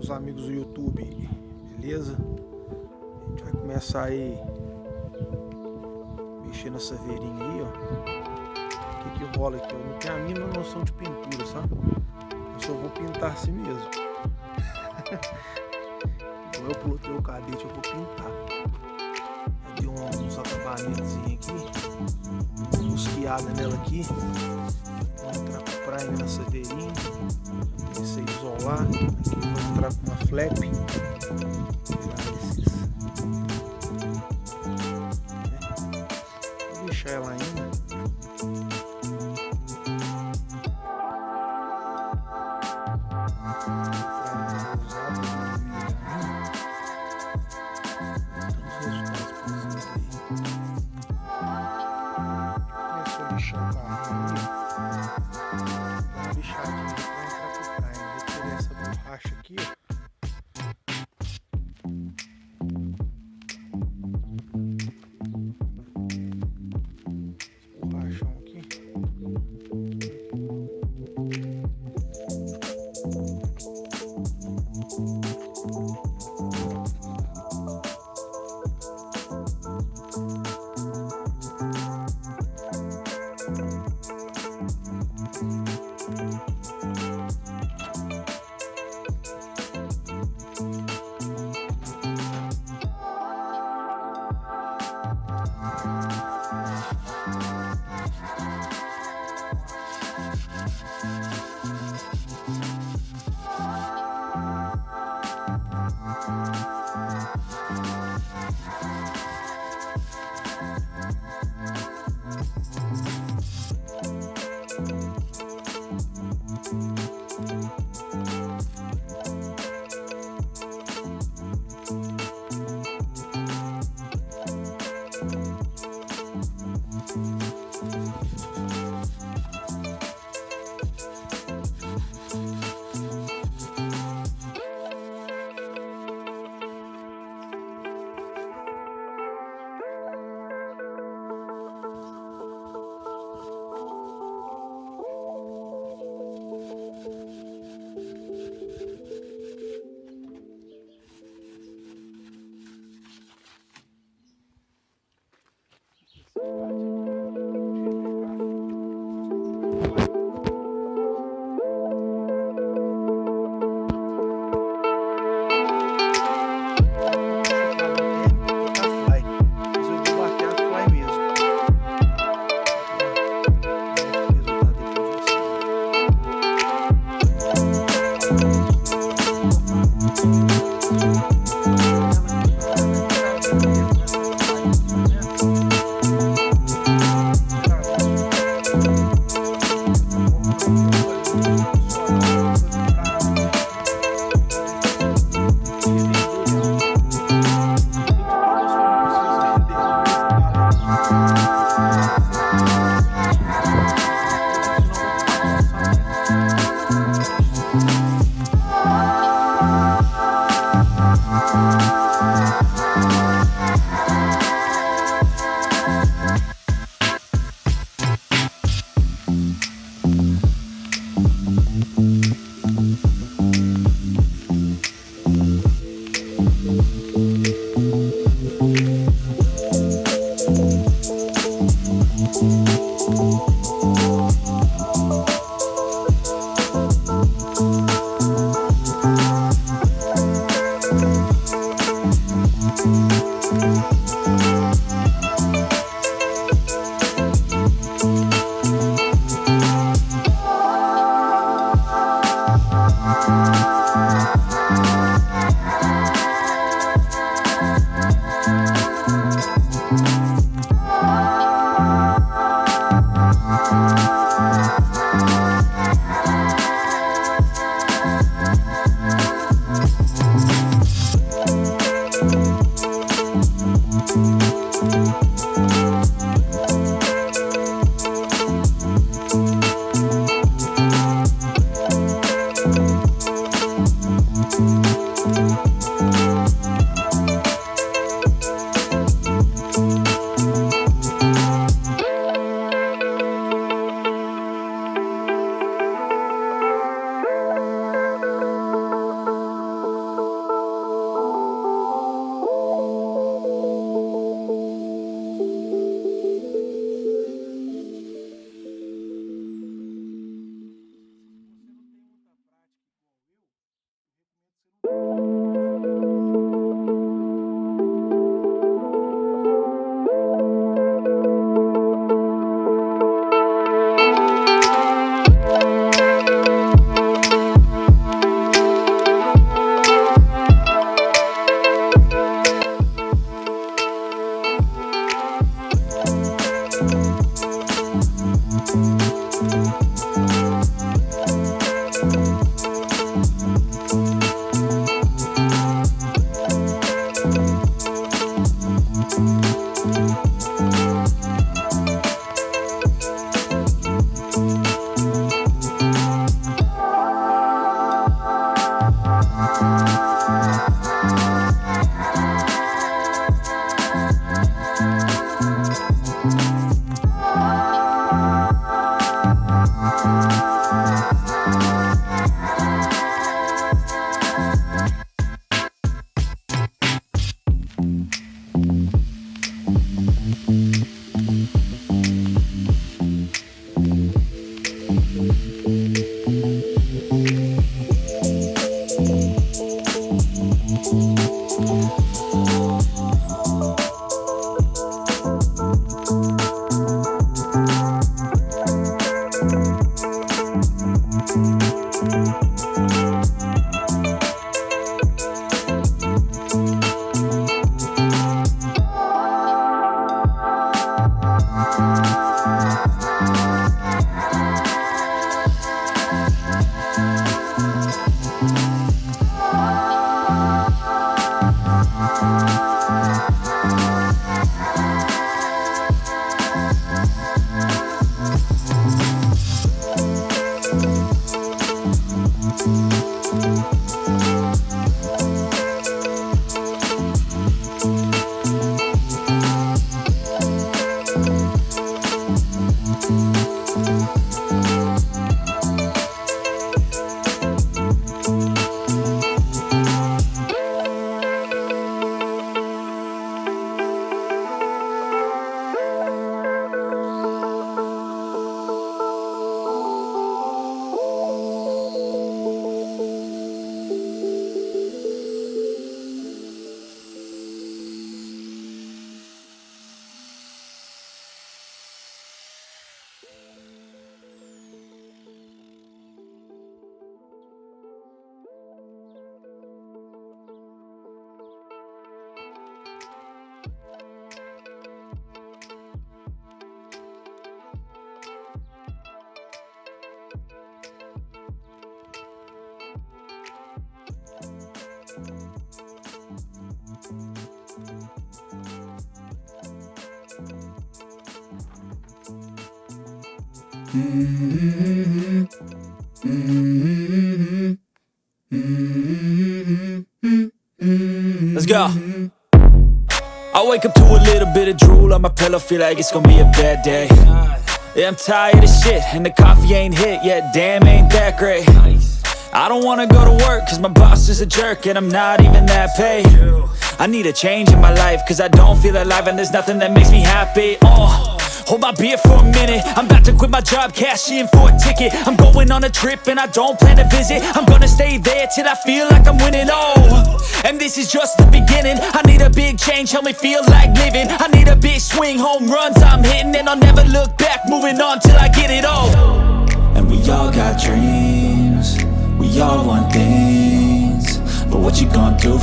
meus amigos do YouTube, beleza? A gente vai começar aí mexer nessa saveirinha aí, ó. O que rola aqui? Eu não tenho a mínima noção de pintura, sabe? Eu só vou pintar assim mesmo. Então eu coloquei o cadete, eu vou pintar. Eu dei uns acabamentos aqui, fusqueada nela aqui. Vou entrar com praia na saveirinha. Comecei a isolar. Aqui eu vou entrar com uma flap. Vou deixar ela ainda. Aqui, ó. Borrachão aqui. Let's go. I wake up to a little bit of drool on my pillow, feel like it's gonna be a bad day. Yeah, I'm tired of shit, and the coffee ain't hit yet, damn, ain't that great. I don't wanna go to work, cause my boss is a jerk, and I'm not even that paid. I need a change in my life, cause I don't feel alive, and there's nothing that makes me happy. Hold my beer for a minute, I'm about to quit my job, cash in for a ticket. I'm going on a trip and I don't plan to visit. I'm gonna stay there till I feel like I'm winning, and this is just the beginning. I need a big change, help me feel like living. I need a big swing, home runs I'm hitting, and I'll never look back, moving on till I get it all. And we all got dreams, we all want things, but what you gonna do?